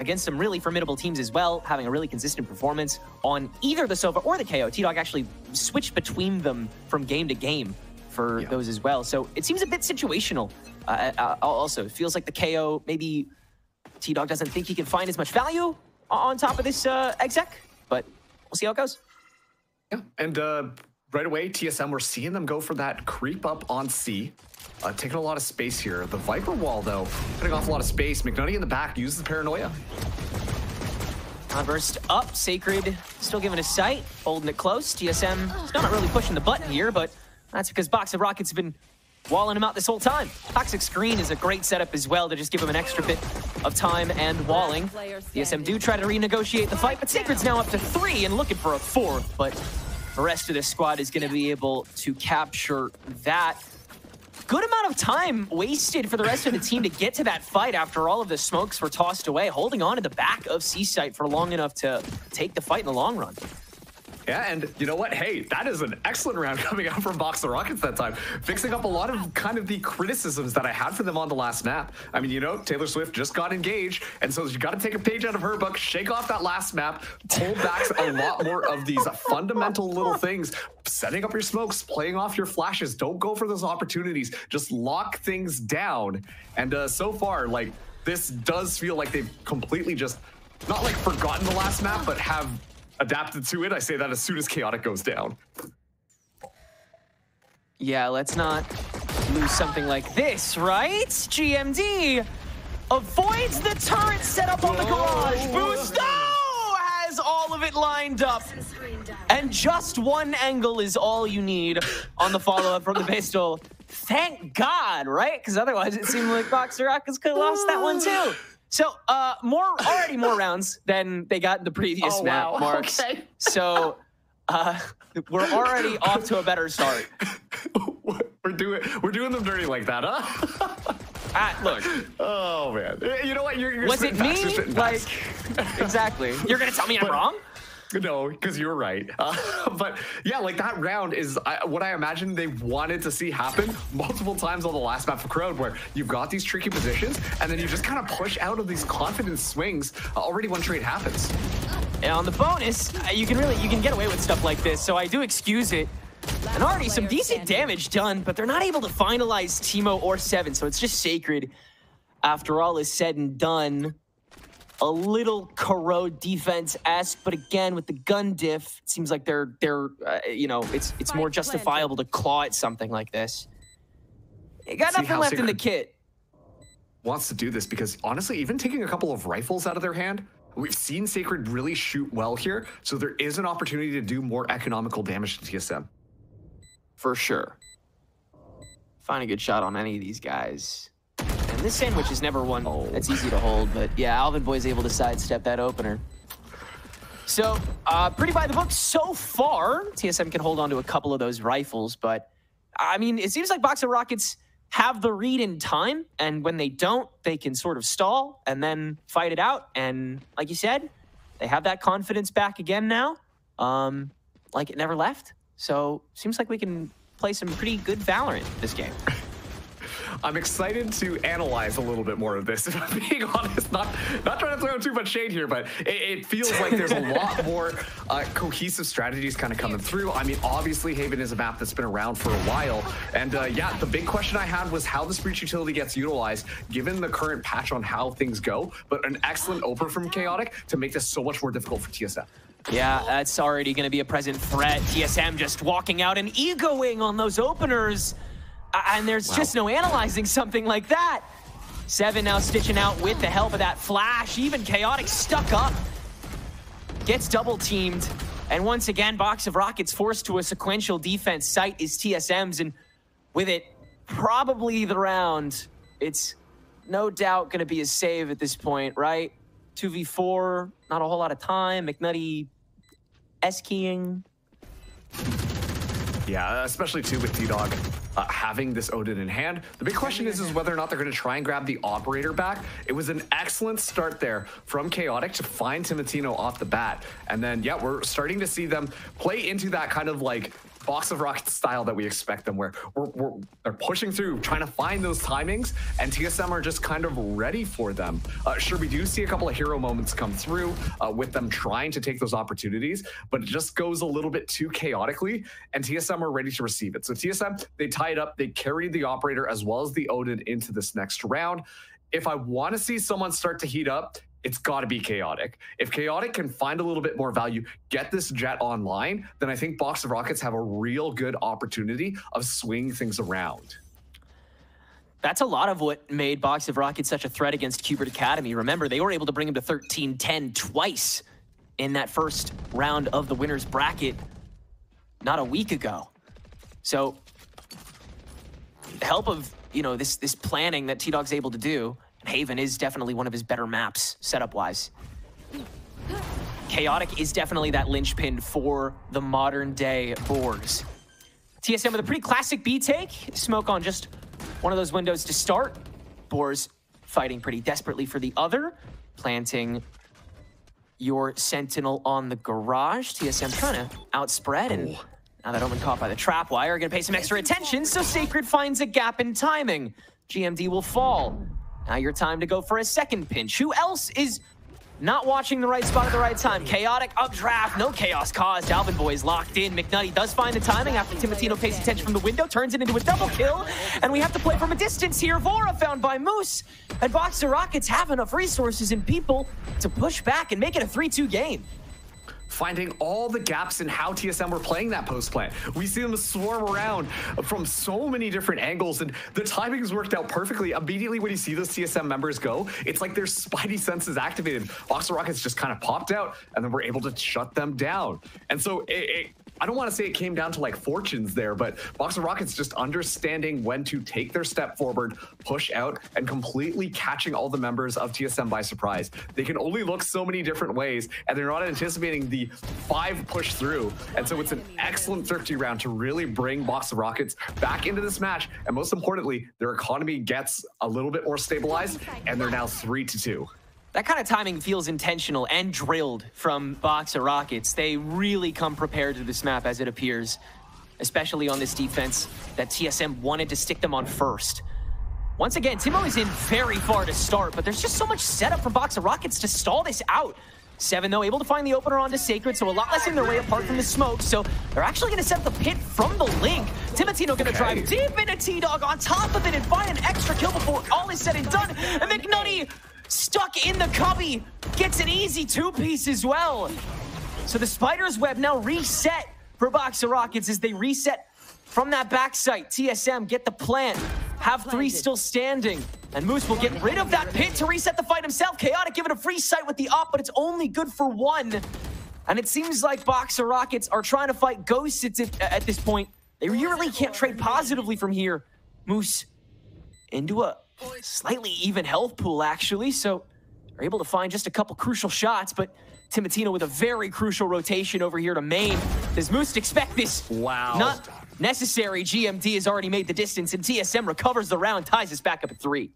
against some really formidable teams as well, having a really consistent performance on either the Sova or the KO. T-Dog actually switched between them from game to game for those as well. So it seems a bit situational. Also, it feels like the KO, maybe T-Dog doesn't think he can find as much value on top of this exec, but we'll see how it goes. Yeah, and right away, TSM, we're seeing them go for that creep up on C. Taking a lot of space here. The Viper wall, though, cutting off a lot of space. McNutty in the back uses the paranoia. Burst up. Sacred still giving a sight, holding it close. TSM still not really pushing the button here, but that's because Box of Rockets have been walling him out this whole time. Toxic Screen is a great setup as well to just give him an extra bit of time and walling. TSM do try to renegotiate the fight, but Sacred's now up to 3 and looking for a 4th, but the rest of this squad is going to be able to capture that. Good amount of time wasted for the rest of the team to get to that fight after all of the smokes were tossed away, holding on to the back of C-Site for long enough to take the fight in the long run. Yeah, and you know what? Hey, that is an excellent round coming out from Box of Rockets that time, fixing up a lot of kind of the criticisms that I had for them on the last map. I mean, you know, Taylor Swift just got engaged, and so you got to take a page out of her book, shake off that last map, pull back a lot more of these fundamental little things, setting up your smokes, playing off your flashes. Don't go for those opportunities. Just lock things down. And so far, like, this does feel like they've completely just, not like forgotten the last map, but have adapted to it. I say that as soon as Chaotic goes down. Yeah, let's not lose something like this, right? GMD avoids the turret set up on the garage. Busto has all of it lined up. And just one angle is all you need on the follow-up from the pistol. Thank God, right? Because otherwise it seemed like Box of Rockets could have lost that one too. So, already more rounds than they got in the previous map, wow. Marks. Okay. So, we're already off to a better start. We're doing them dirty like that, huh? Look. Oh man. You know what? You're was it me? Like, exactly. You're gonna tell me I'm wrong? No, because you're right. But yeah, like that round is what I imagine they wanted to see happen multiple times on the last map for Crowd, where you've got these tricky positions and then you just kind of push out of these confident swings already when trade happens. And on the bonus, you can get away with stuff like this, so I do excuse it. And already some decent damage done, but they're not able to finalize Teemo or Seven, so it's just Sacred after all is said and done. A little corrode defense-esque, but again, with the gun diff, it seems like they're you know, it's more justifiable to claw at something like this. You got nothing left in the kit. Wants to do this because honestly, even taking a couple of rifles out of their hand, we've seen Sacred really shoot well here, so there is an opportunity to do more economical damage to TSM. For sure. Find a good shot on any of these guys. And this sandwich is never one that's easy to hold, but yeah, Alvin Boy's able to sidestep that opener. So, pretty by the book so far. TSM can hold on to a couple of those rifles, but I mean, it seems like Box of Rockets have the read in time, and when they don't, they can sort of stall and then fight it out. And like you said, they have that confidence back again now, like it never left. So, seems like we can play some pretty good Valorant this game. I'm excited to analyze a little bit more of this, if I'm being honest. Not trying to throw too much shade here, but it feels like there's a lot more cohesive strategies kind of coming through. I mean, obviously, Haven is a map that's been around for a while. And yeah, the big question I had was how this breach utility gets utilized, given the current patch on how things go. But an excellent opener from Chaotic to make this so much more difficult for TSM. Yeah, that's already going to be a present threat. TSM just walking out and egoing on those openers. And there's just no analyzing something like that. Seven now stitching out with the help of that flash. Even Chaotic stuck up. Gets double teamed. And once again, Box of Rockets forced to a sequential defense. Site is TSM's. And with it, probably the round. It's no doubt going to be a save at this point, right? 2v4, not a whole lot of time. McNutty S-keying. Yeah, especially too with T-Dog having this Odin in hand. The big question is whether or not they're going to try and grab the operator back. It was an excellent start there from Chaotic to find Timotino off the bat. And then, yeah, we're starting to see them play into that kind of like Box of Rockets style that we expect them, where they're pushing through, trying to find those timings, and TSM are just kind of ready for them. Sure, we do see a couple of hero moments come through with them trying to take those opportunities, but it just goes a little bit too chaotically, and TSM are ready to receive it. So TSM, they tie it up, they carried the operator as well as the Odin into this next round. If I want to see someone start to heat up, it's got to be Chaotic. If Chaotic can find a little bit more value, get this Jet online, then I think Box of Rockets have a real good opportunity of swinging things around. That's a lot of what made Box of Rockets such a threat against Qbert Academy. Remember, they were able to bring him to 13-10 twice in that first round of the winner's bracket not a week ago. So, the help of, you know, this planning that T-Dog's able to do, Haven is definitely one of his better maps, setup-wise. Chaotic is definitely that linchpin for the modern-day BORZ. TSM with a pretty classic B take. Smoke on just one of those windows to start. BORZ fighting pretty desperately for the other. Planting your Sentinel on the garage. TSM trying to outspread, and now that Omen caught by the trap wire, gonna pay some extra attention, so Sacred finds a gap in timing. GMD will fall. Now your time to go for a second pinch. Who else is not watching the right spot at the right time? Chaotic updraft, no chaos caused. Alvin Boy is locked in. McNutty does find the timing after Timotino pays attention from the window, turns it into a double kill, and we have to play from a distance here. Vora found by Moose, and Box of Rockets have enough resources and people to push back and make it a 3-2 game. Finding all the gaps in how TSM were playing that post plan. We see them swarm around from so many different angles, and the timing's worked out perfectly. Immediately when you see those TSM members go, it's like their spidey senses activated. Box of Rockets just kind of popped out, and then we're able to shut them down. And so I don't want to say it came down to like fortunes there, but Box of Rockets just understanding when to take their step forward, push out, and completely catching all the members of TSM by surprise. They can only look so many different ways, and they're not anticipating the 5 push through. And so it's an excellent thrifty round to really bring Box of Rockets back into this match. And most importantly, their economy gets a little bit more stabilized, and they're now 3-2. That kind of timing feels intentional and drilled from Box of Rockets. They really come prepared to this map as it appears, especially on this defense that TSM wanted to stick them on first. Once again, Timo is in very far to start, but there's just so much setup from Box of Rockets to stall this out. 7, though, able to find the opener onto Sacred, so a lot less in their way apart from the smoke, so they're actually going to set the pit from the link. Timotino going to drive deep into T-Dog on top of it and find an extra kill before all is said and done, and McNutty stuck in the cubby, gets an easy 2-piece as well. So the Spider's Web now reset for Box of Rockets as they reset from that backside. TSM get the plant, have 3 still standing, and Moose will get rid of that pit to reset the fight himself. Chaotic give it a free sight with the op, but it's only good for 1. And it seems like Box of Rockets are trying to fight ghosts at this point. They really can't trade positively from here. Moose into a slightly even health pool, actually, so they're able to find just a couple crucial shots, but Timotino with a very crucial rotation over here to main. Does Moose expect this? Wow. Not necessary. GMD has already made the distance, and TSM recovers the round, ties us back up at 3.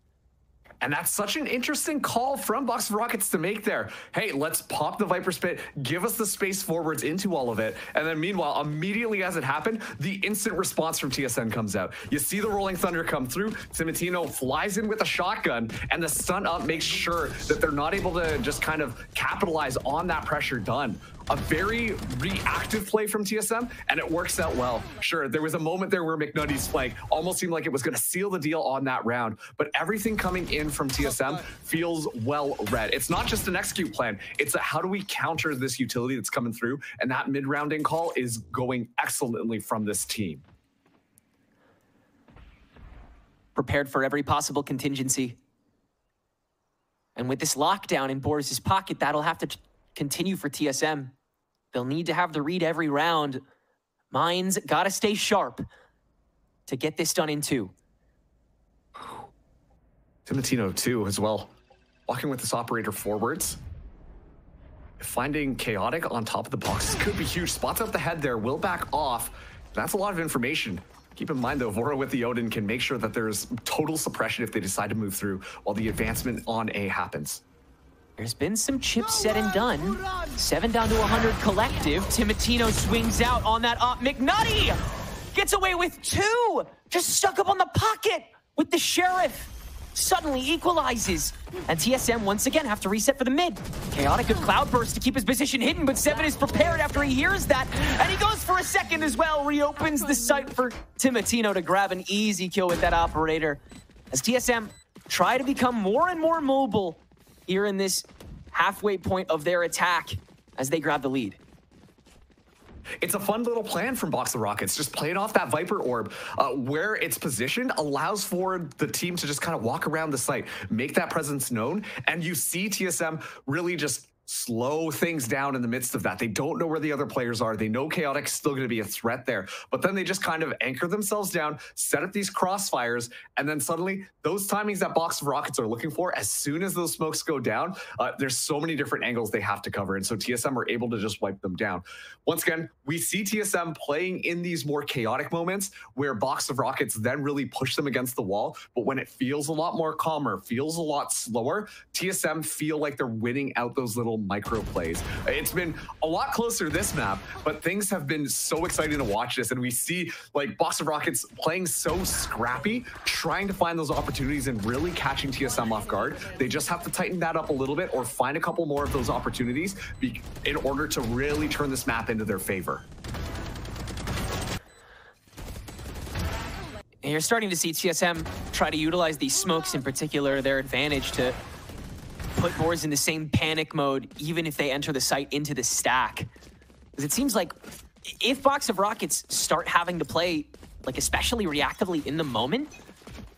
And that's such an interesting call from Box of Rockets to make there. Hey, let's pop the Viper Spit, give us the space forwards into all of it. And then meanwhile, immediately as it happened, the instant response from TSM comes out. You see the Rolling Thunder come through, Timotino flies in with a shotgun, and the stun up makes sure that they're not able to just kind of capitalize on that pressure done. A very reactive play from TSM, and it works out well. Sure, there was a moment there where McNutty's flank almost seemed like it was going to seal the deal on that round, but everything coming in from TSM feels well read. It's not just an execute plan, it's a how do we counter this utility that's coming through, and that mid-rounding call is going excellently from this team. Prepared for every possible contingency. And with this lockdown in BORZ's pocket, that'll have to continue for TSM. They'll need to have the read every round. Minds gotta stay sharp to get this done in 2. Timotino too as well. Walking with this operator forwards. Finding Chaotic on top of the boxes could be huge. Spots out the head there, will back off. That's a lot of information. Keep in mind though, Vora with the Odin can make sure that there's total suppression if they decide to move through while the advancement on A happens. There's been some chips said and done. 7 down to 100 collective. Timotino swings out on that up. McNutty gets away with 2. Just stuck up on the pocket with the Sheriff. Suddenly equalizes. And TSM once again have to reset for the mid. Chaotic good cloudburst to keep his position hidden, but 7 is prepared after he hears that. And he goes for a second as well. Reopens the site for Timotino to grab an easy kill with that operator. As TSM try to become more and more mobile here in this halfway point of their attack as they grab the lead. It's a fun little plan from Box of Rockets. Just playing off that Viper Orb, where it's positioned allows for the team to just kind of walk around the site, make that presence known, and you see TSM really just slow things down in the midst of that. They don't know where the other players are. They know Chaotic's still going to be a threat there, but then they just kind of anchor themselves down, set up these crossfires, and then suddenly those timings that Box of Rockets are looking for, as soon as those smokes go down, there's so many different angles they have to cover, and so TSM are able to just wipe them down. Once again, we see TSM playing in these more chaotic moments where Box of Rockets then really push them against the wall, but when it feels a lot more calmer, feels a lot slower, TSM feel like they're winning out those little micro plays. It's been a lot closer this map, but things have been so exciting to watch this, and we see like Box of Rockets playing so scrappy, trying to find those opportunities and really catching TSM off guard. They just have to tighten that up a little bit or find a couple more of those opportunities in order to really turn this map into their favor. And you're starting to see TSM try to utilize these smokes in particular, their advantage to put BORZ in the same panic mode, even if they enter the site into the stack. Because it seems like if Box of Rockets start having to play, like especially reactively in the moment,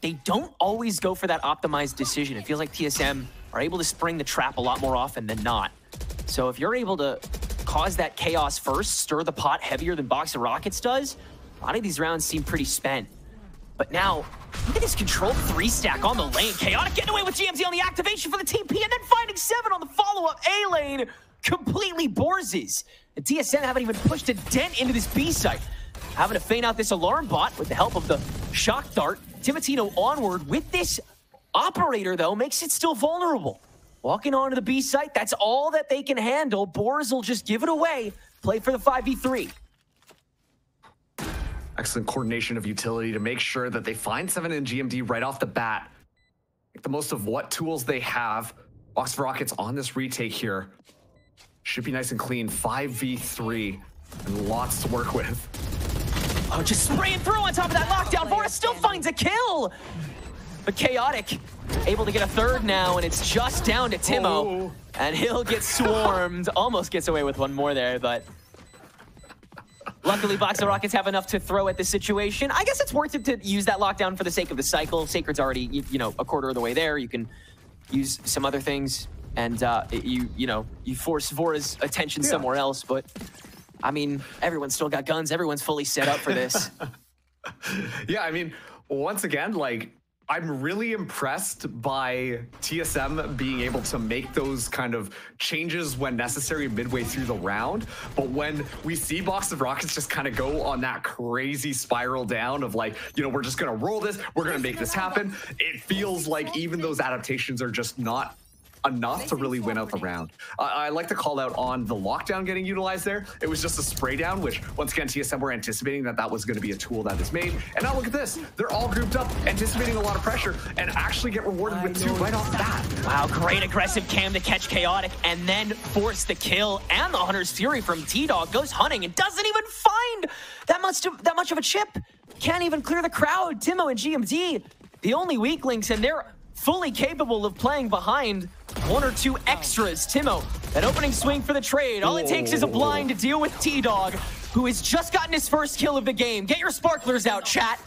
they don't always go for that optimized decision. It feels like TSM are able to spring the trap a lot more often than not. So if you're able to cause that chaos first, stir the pot heavier than Box of Rockets does, a lot of these rounds seem pretty spent. But now, look at this controlled 3-stack on the lane. Chaotic getting away with GMZ on the activation for the TP, and then finding 7 on the follow-up A lane. Completely BORZes. The TSM haven't even pushed a dent into this B site. Having to feint out this alarm bot with the help of the shock dart. Timotino onward with this operator, though, makes it still vulnerable. Walking onto the B site, that's all that they can handle. BORZ will just give it away. Play for the 5v3. Excellent coordination of utility to make sure that they find 7 in GMD right off the bat. Make the most of what tools they have. Box of Rockets on this retake here. Should be nice and clean. 5v3 and lots to work with. Oh, just spraying through on top of that lockdown. BORZ still finds a kill. But Chaotic able to get a third now, and it's just down to Timo. And he'll get swarmed. Almost gets away with one more there, but luckily, Box of Rockets have enough to throw at the situation. I guess it's worth it to use that lockdown for the sake of the cycle. Sacred's already, you know, a quarter of the way there. You can use some other things, and you force Vora's attention somewhere else. But I mean, everyone's still got guns. Everyone's fully set up for this. Yeah, I mean, once again, like, I'm really impressed by TSM being able to make those kind of changes when necessary midway through the round. But when we see Box of Rockets just kind of go on that crazy spiral down of like, you know, we're just going to roll this, we're going to make this happen, it feels like even those adaptations are just not enough to really win out the round. I like to call out on the lockdown getting utilized there. It was just a spray down, which once again, TSM were anticipating that that was going to be a tool that is made. And now look at this. They're all grouped up, anticipating a lot of pressure, and actually get rewarded with 2 right off the bat. Wow, great aggressive cam to catch Chaotic and then force the kill. And the Hunter's Fury from T-Dog goes hunting and doesn't even find that much of a chip. Can't even clear the crowd. Timo and GMD, the only weak links, and they're fully capable of playing behind 1 or 2 extras. Timo, that opening swing for the trade. All it takes is a blind to deal with T-Dog, who has just gotten his first kill of the game. Get your sparklers out, chat.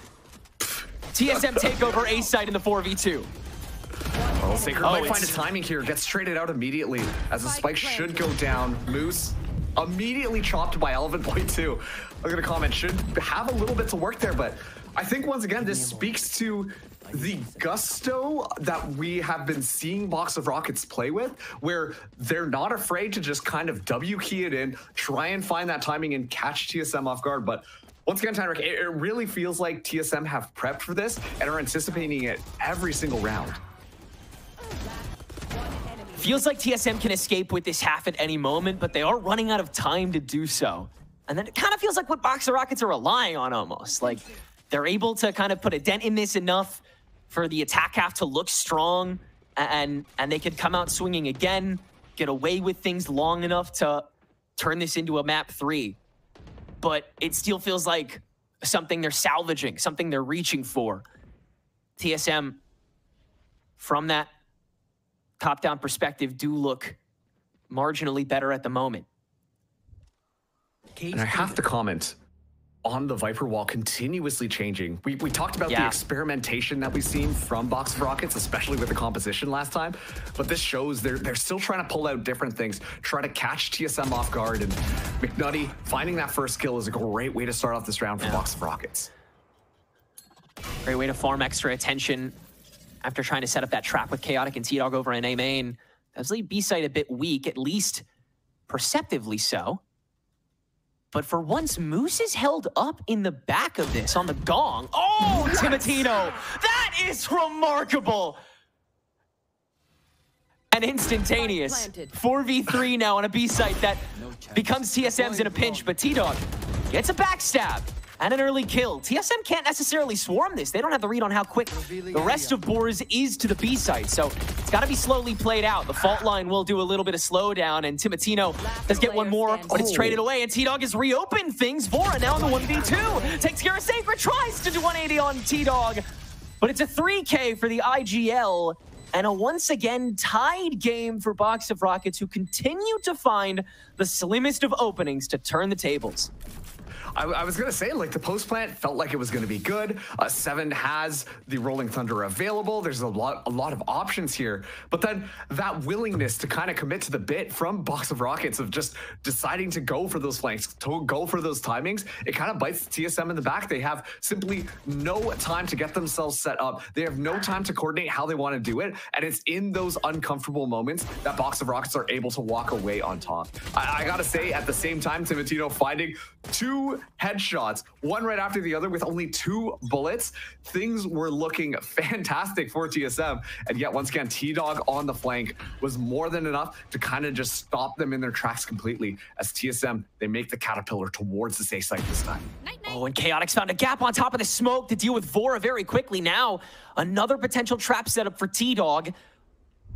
TSM take over A site in the 4v2. Oh, Sacred might find a timing here. Gets traded out immediately as the spike should go down. Moose immediately chopped by Elvin Boy 2. Look at the comment. Should have a little bit to work there, but I think once again, this speaks to the gusto that we have been seeing Box of Rockets play with, where they're not afraid to just kind of W key it in, try and find that timing and catch TSM off guard. But once again, Tyrick, it really feels like TSM have prepped for this and are anticipating it every single round. feels like TSM can escape with this half at any moment, but they are running out of time to do so. And then it kind of feels like what Boxer Rockets are relying on almost. Like, they're able to kind of put a dent in this enough for the attack half to look strong, and they could come out swinging again, get away with things long enough to turn this into a map 3. But it still feels like something they're salvaging, something they're reaching for. TSM, from that top-down perspective, do look marginally better at the moment. And I have to comment on the Viper wall continuously changing. We talked about the experimentation that we've seen from Boxer Rockets, especially with the composition last time, but this shows they're still trying to pull out different things, try to catch TSM off guard, and McNutty finding that first kill is a great way to start off this round for Boxer Rockets. Great way to farm extra attention after trying to set up that trap with Chaotic and T-Dog over in A main. That's leave B side a bit weak, at least perceptively so. But for once, Moose is held up in the back of this on the gong. Oh, Timotino! That is remarkable! And instantaneous. 4v3 now on a B site that becomes TSM's in a pinch, but T-Dog gets a backstab and an early kill. TSM can't necessarily swarm this. They don't have the read on how quick the rest of BORZ is to the B site, so it's got to be slowly played out. The fault line will do a little bit of slowdown, and Timotino does get one more, but it's traded away, and T-Dog has reopened things. Vora now in the 1v2. Takes care of Sacred, tries to do 180 on T-Dog, but it's a 3K for the IGL, and a once again tied game for Boxer Rockets, who continue to find the slimmest of openings to turn the tables. I was going to say, like, the post plant felt like it was going to be good. 7 has the Rolling Thunder available. There's a lot of options here. But then that willingness to kind of commit to the bit from Boxer Rockets of just deciding to go for those flanks, to go for those timings, it kind of bites TSM in the back. They have simply no time to get themselves set up. They have no time to coordinate how they want to do it. And it's in those uncomfortable moments that Boxer Rockets are able to walk away on top. I got to say, at the same time, Timotino finding 2 headshots, one right after the other with only 2 bullets. Things were looking fantastic for TSM, and yet once again T-Dog on the flank was more than enough to kind of just stop them in their tracks completely, as TSM, they make the Caterpillar towards the safe site this time. Oh, and Chaotix found a gap on top of the smoke to deal with Vora very quickly. Now another potential trap setup for T-Dog.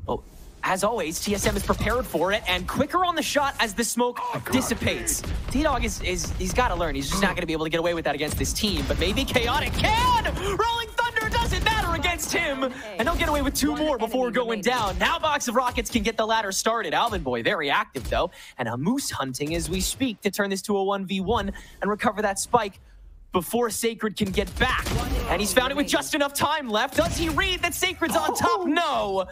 Oh, as always, TSM is prepared for it, and quicker on the shot as the smoke dissipates. T-Dog he's got to learn. He's just not going to be able to get away with that against this team, but maybe Chaotic can! Rolling Thunder doesn't matter against him, and he'll get away with 2 more before going down. Now Boxer Rockets can get the ladder started. Alvin Boy very active, though, and a Moose hunting as we speak to turn this to a 1v1 and recover that spike before Sacred can get back. And he's found it with just enough time left. Does he read that Sacred's on top? No!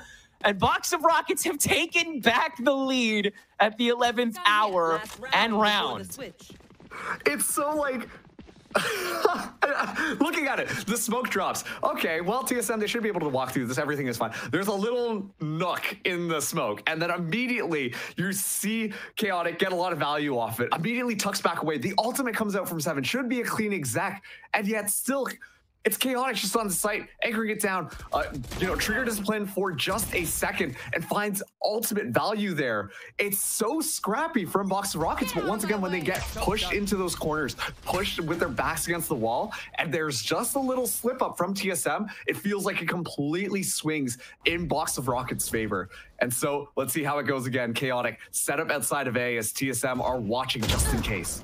And Boxer Rockets have taken back the lead at the 11th hour and round. It's so like, looking at it, the smoke drops. Okay, well, TSM, they should be able to walk through this. Everything is fine. There's a little nook in the smoke, and then immediately you see Chaotic get a lot of value off it. Immediately tucks back away. The ultimate comes out from 7. Should be a clean exec, and yet still, it's Chaotic just on the site, anchoring it down. Trigger Discipline for just a second and finds ultimate value there. It's so scrappy from Boxer Rockets, but once again, when they get pushed into those corners, pushed with their backs against the wall, and there's just a little slip up from TSM, it feels like it completely swings in Boxer Rockets' favor. And so let's see how it goes again. Chaotic set up outside of A as TSM are watching just in case.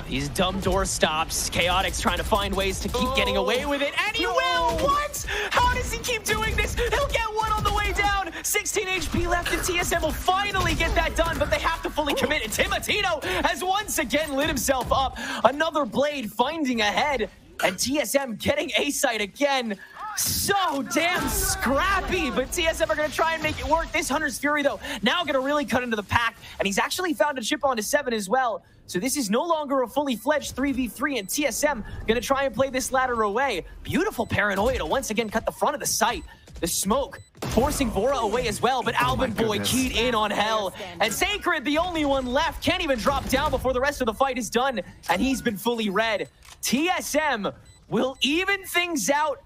These dumb door stops. Chaotic's trying to find ways to keep getting away with it, and he will! What? How does he keep doing this? He'll get one on the way down. 16 HP left, and TSM will finally get that done, but they have to fully commit. And Timotino has once again lit himself up. Another blade finding ahead, and TSM getting A site again. So damn scrappy, but TSM are going to try and make it work. This Hunter's Fury, though, now going to really cut into the pack, and he's actually found a chip onto 7 as well. So this is no longer a fully fledged 3v3, and TSM going to try and play this ladder away. Beautiful Paranoia to once again cut the front of the site. The smoke forcing Vora away as well, but Alvin Boy keyed in on Hell. And Sacred, the only one left, can't even drop down before the rest of the fight is done, and he's been fully red. TSM will even things out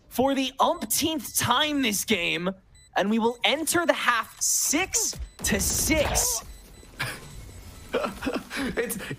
for the umpteenth time this game, and we will enter the half 6-6.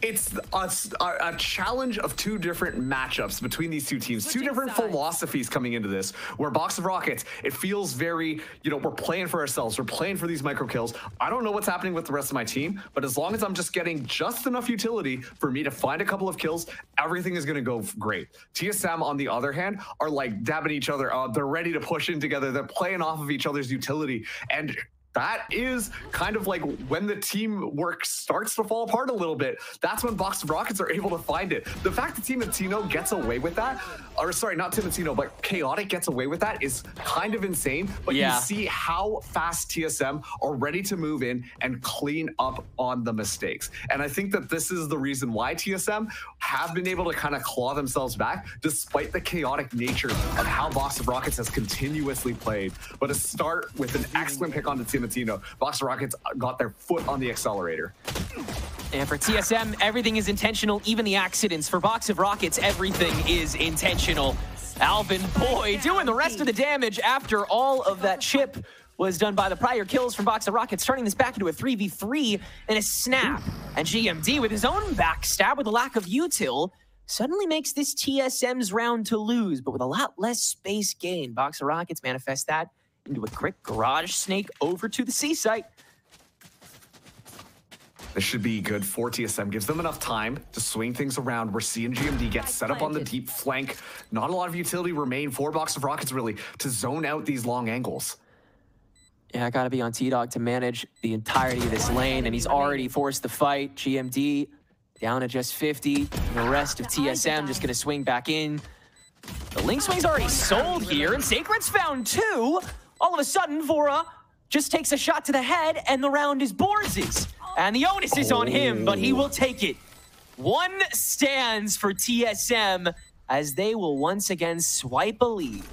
It's a challenge of two different matchups between these two teams, two different philosophies coming into this, where Box of Rockets, it feels very, you know, we're playing for ourselves, we're playing for these micro kills. I don't know what's happening with the rest of my team, but as long as I'm just getting just enough utility for me to find a couple of kills, everything is going to go great. TSM, on the other hand, are like dabbing each other. They're ready to push in together. They're playing off of each other's utility. And that is kind of like when the teamwork starts to fall apart a little bit. That's when Box of Rockets are able to find it. The fact that Timotino gets away with that, or sorry, not Timotino, but Chaotic gets away with that is kind of insane. But you see how fast TSM are ready to move in and clean up on the mistakes. And I think that this is the reason why TSM have been able to kind of claw themselves back, despite the chaotic nature of how Box of Rockets has continuously played. But to start with an excellent pick on the Timotino, Box of Rockets got their foot on the accelerator. And for TSM, everything is intentional, even the accidents. For Box of Rockets, everything is intentional. Alvin Boy doing the rest of the damage after all of that chip was done by the prior kills from Box of Rockets, turning this back into a 3v3 in a snap. And GMD, with his own backstab with a lack of util, suddenly makes this TSM's round to lose, but with a lot less space gained. Box of Rockets manifest that into a quick garage snake over to the C site. This should be good for TSM. Gives them enough time to swing things around. We're seeing GMD get set up on the deep flank. Not a lot of utility remain for Box of Rockets, really, to zone out these long angles. Yeah, I gotta be on T-Dog to manage the entirety of this lane, and he's already forced the fight. GMD down to just 50. And the rest of TSM just gonna swing back in. The Link Swing's already sold here, and Sacred's found two. All of a sudden, Vora just takes a shot to the head, and the round is BORZ's. And the onus is on him, but he will take it. One stands for TSM, as they will once again swipe a lead.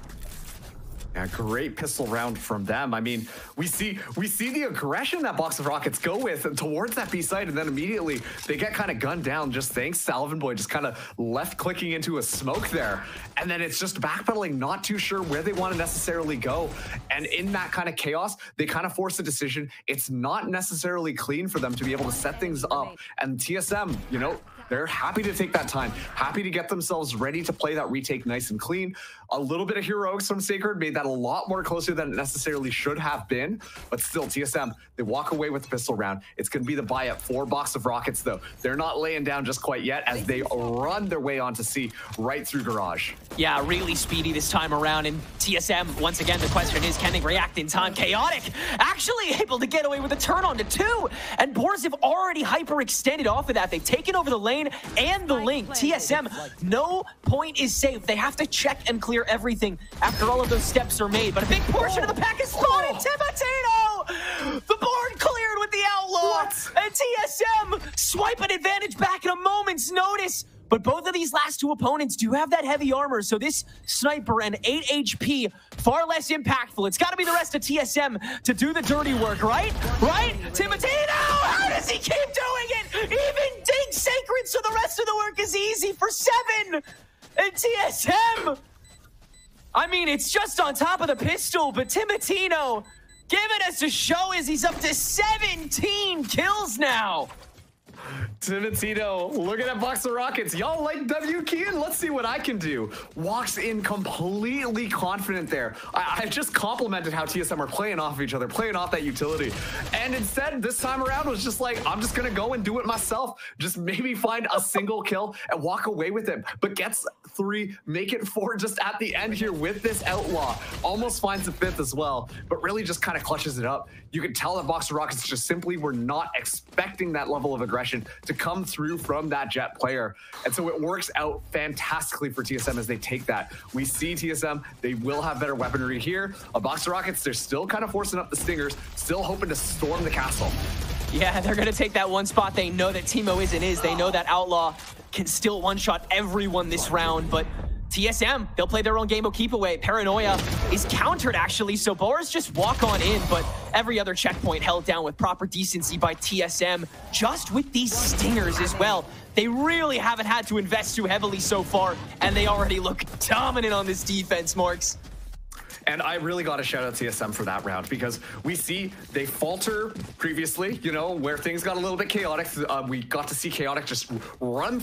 Yeah, great pistol round from them. I mean, we see the aggression that Box of Rockets go with towards that B site, and then immediately they get kind of gunned down just thanks to Alvin Boy just kind of left clicking into a smoke there. And then it's just backpedaling, not too sure where they want to necessarily go. And in that kind of chaos, they kind of force a decision. It's not necessarily clean for them to be able to set things up. And TSM, you know, they're happy to take that time, happy to get themselves ready to play that retake nice and clean. A little bit of heroics from Sacred made that a lot more closer than it necessarily should have been. But still, TSM, they walk away with the pistol round. It's going to be the buy-up for Box of Rockets, though. They're not laying down just quite yet as they run their way onto C right through Garage. Yeah, really speedy this time around. And TSM, once again, the question is, can they react in time? Chaotic actually able to get away with a turn on to two. And BORZ have already hyperextended off of that. They've taken over the lane and the link. TSM, no point is safe. They have to check and clear everything after all of those steps are made. But a big portion of the pack is spotted. Timotino! The board cleared with the Outlaw. And TSM swipe an advantage back in a moment's notice. But both of these last two opponents do have that heavy armor, so this sniper and 8 HP, far less impactful. It's got to be the rest of TSM to do the dirty work, right? Right? Timotino! How does he keep doing it? Even Dink Sacred, so the rest of the work is easy for 7. And TSM, I mean, it's just on top of the pistol, but Timotino giving us a show as he's up to 17 kills now. Timotino, looking at Box of Rockets. Y'all like W Kean? Let's see what I can do. Walks in completely confident there. I just complimented how TSM are playing off of each other, playing off that utility. And instead, this time around was just like, I'm just going to go and do it myself. Just maybe find a single kill and walk away with it. But gets 3, make it 4 just at the end here with this Outlaw. Almost finds the 5th as well, but really just kind of clutches it up. You can tell that Box of Rockets just simply were not expecting that level of aggression to come through from that Jet player. And so it works out fantastically for TSM as they take that. We see TSM, they will have better weaponry here. A Box of Rockets, they're still kind of forcing up the Stingers, still hoping to storm the castle. Yeah, they're going to take that one spot. They know that Teemo isn't his. They know that Outlaw can still one-shot everyone this round, but TSM, they'll play their own game of keep away. Paranoia is countered, actually, so BORZ just walk on in, but every other checkpoint held down with proper decency by TSM, just with these Stingers as well. They really haven't had to invest too heavily so far, and they already look dominant on this defense, Marks. And I really got to shout out TSM for that round, because we see they falter previously, you know, where things got a little bit chaotic. We got to see Chaotic just run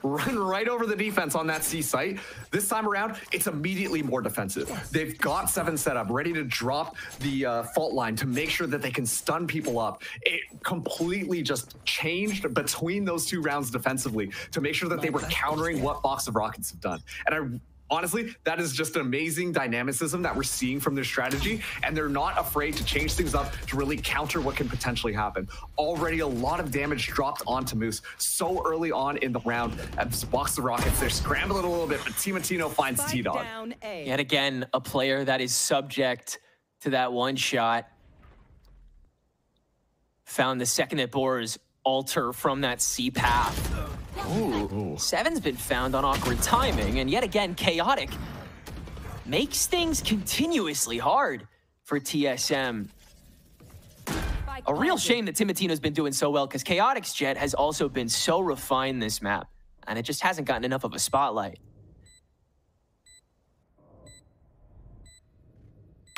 right over the defense on that C site. This time around, it's immediately more defensive. They've got 7 set up, ready to drop the fault line to make sure that they can stun people up. It completely just changed between those 2 rounds defensively to make sure that they were countering what Box of Rockets have done. And honestly, that is just an amazing dynamicism that we're seeing from their strategy, and they're not afraid to change things up to really counter what can potentially happen. Already a lot of damage dropped onto Moose so early on in the round. As Box of Rockets, they're scrambling a little bit, but Timatino finds T-Dog. Yet again, a player that is subject to that one shot. Found the second at BORZ alter from that C path. Ooh. 7's been found on awkward timing, and yet again, Chaotic makes things continuously hard for TSM. A real shame that Timatino's been doing so well, because Chaotic's Jet has also been so refined this map, and it just hasn't gotten enough of a spotlight.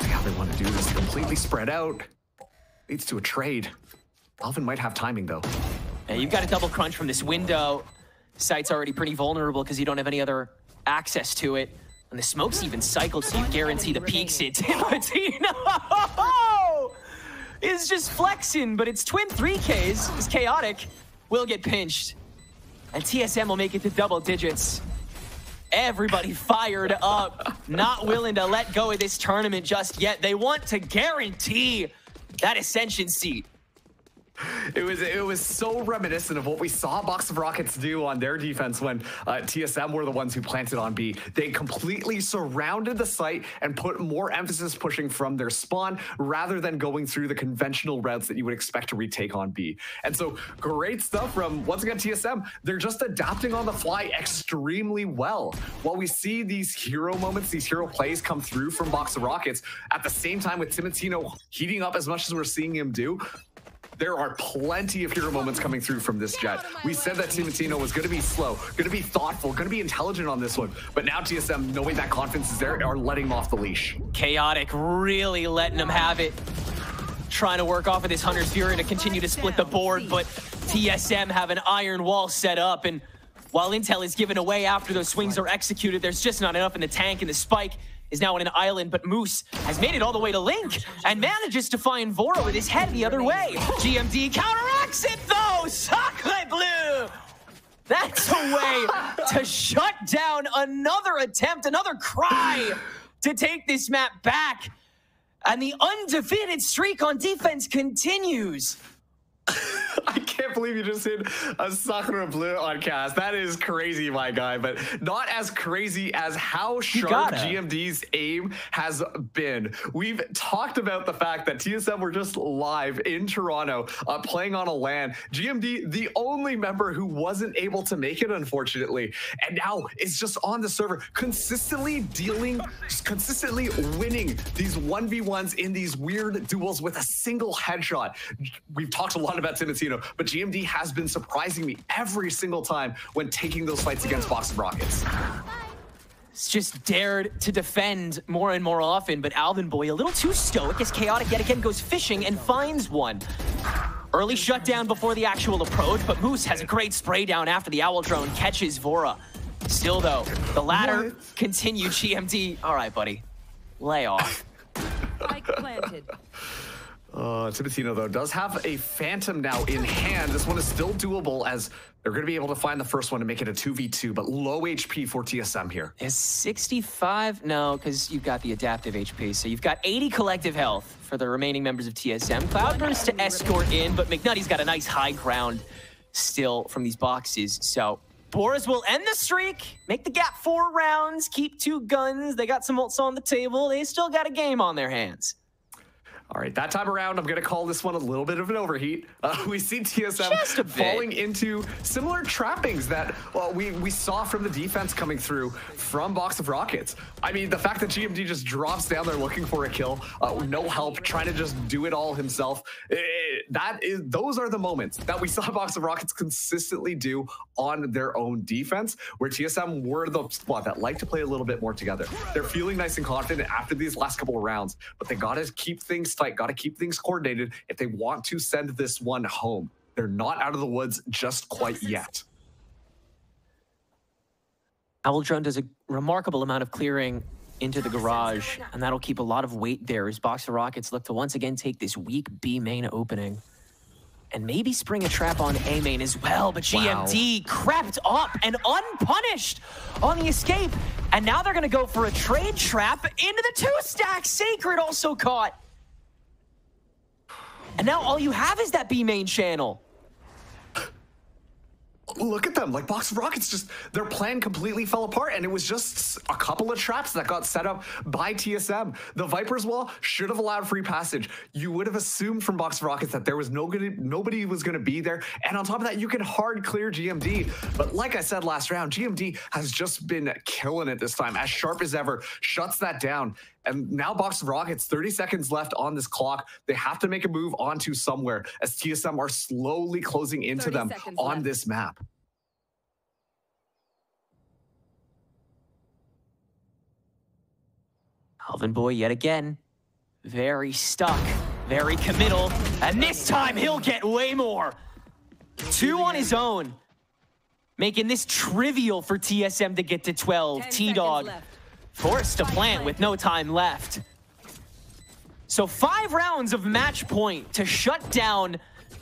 Yeah, they want to do this completely spread out. Leads to a trade. Alvin might have timing, though. And you've got a double crunch from this window. Site's already pretty vulnerable because you don't have any other access to it. And the smoke's even cycled, so you guarantee the peeks it. Timatino is just flexing, but it's twin 3Ks. This Chaotic will get pinched. And TSM will make it to double digits. Everybody fired up, not willing to let go of this tournament just yet. They want to guarantee that Ascension seat. It was so reminiscent of what we saw Box of Rockets do on their defense when TSM were the ones who planted on B. They completely surrounded the site and put more emphasis pushing from their spawn rather than going through the conventional routes that you would expect to retake on B. And so great stuff from, once again, TSM. They're just adapting on the fly extremely well. While we see these hero moments, these hero plays come through from Box of Rockets, at the same time with Timatino heating up as much as we're seeing him do, there are plenty of hero moments coming through from this Jet. We said that Timatino was going to be slow, going to be thoughtful, going to be intelligent on this one. But now TSM, knowing that confidence is there, are letting him off the leash. Chaotic really letting him have it. Trying to work off of this Hunter's Fury to continue to split the board, but TSM have an iron wall set up. And while intel is given away after those swings are executed, there's just not enough in the tank, and the spike is now on an island, but Moose has made it all the way to Link and manages to find Vora with his head the other way. GMD counteracts it though! Chocolate Blue! That's a way to shut down another attempt, another cry to take this map back. And the undefeated streak on defense continues. I can't believe you just hit a Sakura Blue on cast. That is crazy, my guy, but not as crazy as how sharp GMD's aim has been. We've talked about the fact that TSM were just live in Toronto playing on a LAN. GMD, the only member who wasn't able to make it, unfortunately, and now is just on the server, consistently winning these 1v1s in these weird duels with a single headshot. We've talked a lot about Timatino, but GMD has been surprising me every single time when taking those fights against Box of Rockets. It's just dared to defend more and more often, but Alvin Boy a little too stoic as Chaotic yet again goes fishing and finds one. Early shutdown before the actual approach, but Moose has a great spray down after the Owl Drone catches Vora. Still though, the ladder continued. GMD, all right, buddy, lay off. Spike planted. Timatino, though, does have a Phantom now in hand. This one is still doable as they're going to be able to find the first one to make it a 2v2, but low HP for TSM here. Is 65? No, because you've got the adaptive HP. So you've got 80 collective health for the remaining members of TSM. Cloudburst to escort in, but McNutty's got a nice high ground still from these boxes. So BORZ will end the streak, make the gap 4 rounds, keep 2 guns. They got some ults on the table. They still got a game on their hands. All right, that time around, I'm going to call this one a little bit of an overheat. We see TSM falling into similar trappings that we saw from the defense coming through from Box of Rockets. I mean, the fact that GMD just drops down there looking for a kill, no help, trying to just do it all himself. Those are the moments that we saw Box of Rockets consistently do on their own defense, where TSM were the squad that like to play a little bit more together. They're feeling nice and confident after these last couple of rounds, but they got to keep things tight, got to keep things coordinated if they want to send this one home. They're not out of the woods just quite yet. Owl Drone does a remarkable amount of clearing into the garage, and that'll keep a lot of weight there as Box of Rockets look to once again take this weak B main opening. And maybe spring a trap on A main as well, but GMD crept up and unpunished on the escape. And now they're gonna go for a trade trap into the 2-stack. Sacred also caught. And now all you have is that B main channel. Look at them, like Box of Rockets, just their plan completely fell apart, and it was just a couple of traps that got set up by TSM. The Viper's wall should have allowed free passage. You would have assumed from Box of Rockets that there was nobody was going to be there, and on top of that, you can hard clear GMD. But like I said last round, GMD has just been killing it this time, as sharp as ever, shuts that down. And now Box of Rockets, 30 seconds left on this clock. They have to make a move onto somewhere as TSM are slowly closing into them on this map. Alvin Boy yet again, very stuck, very committal, and this time he'll get way more. 2 on his own, making this trivial for TSM to get to 12. T-Dog forced to plant with no time left. So 5 rounds of match point to shut down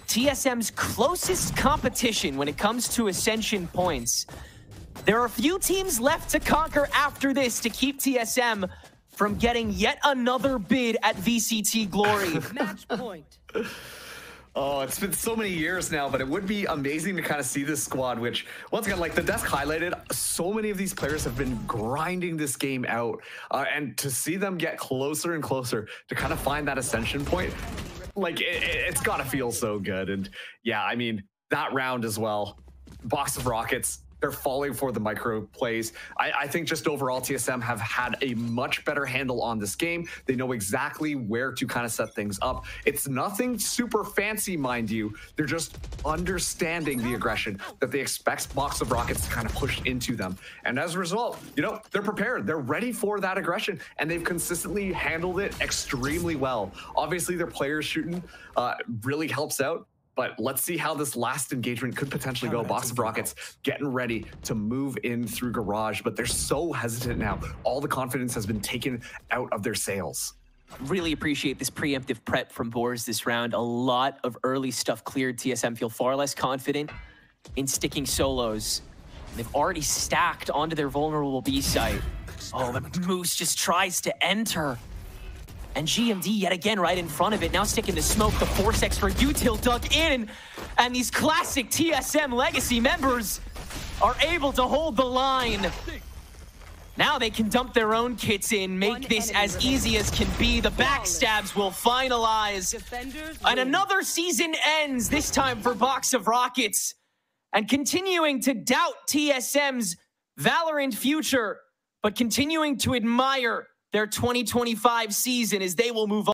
TSM's closest competition when it comes to Ascension points. There are a few teams left to conquer after this to keep TSM from getting yet another bid at VCT Glory. Match point. Oh, it's been so many years now, but it would be amazing to kind of see this squad, which, once again, like the desk highlighted, so many of these players have been grinding this game out. And to see them get closer and closer to kind of find that ascension point, like, it's got to feel so good. And yeah, I mean, that round as well, Box of Rockets, they're falling for the micro plays. I think just overall TSM have had a much better handle on this game. They know exactly where to kind of set things up. It's nothing super fancy, mind you. They're just understanding the aggression that they expect Box of Rockets to kind of push into them. And as a result, you know, they're prepared. They're ready for that aggression, and they've consistently handled it extremely well. Obviously, their players shooting really helps out. But let's see how this last engagement could potentially go. Box of Rockets getting ready to move in through Garage, but they're so hesitant now. All the confidence has been taken out of their sails. Really appreciate this preemptive prep from BORZ this round. A lot of early stuff cleared. TSM feel far less confident in sticking solos. They've already stacked onto their vulnerable B site. Oh, but Moose just tries to enter. And GMD yet again right in front of it. Now sticking the smoke, the force X for util dug in. And these classic TSM legacy members are able to hold the line. Now they can dump their own kits in, make this as easy as can be. The backstabs will finalize. And another season ends, this time for Box of Rockets. And continuing to doubt TSM's Valorant future, but continuing to admire their 2025 season as they will move on.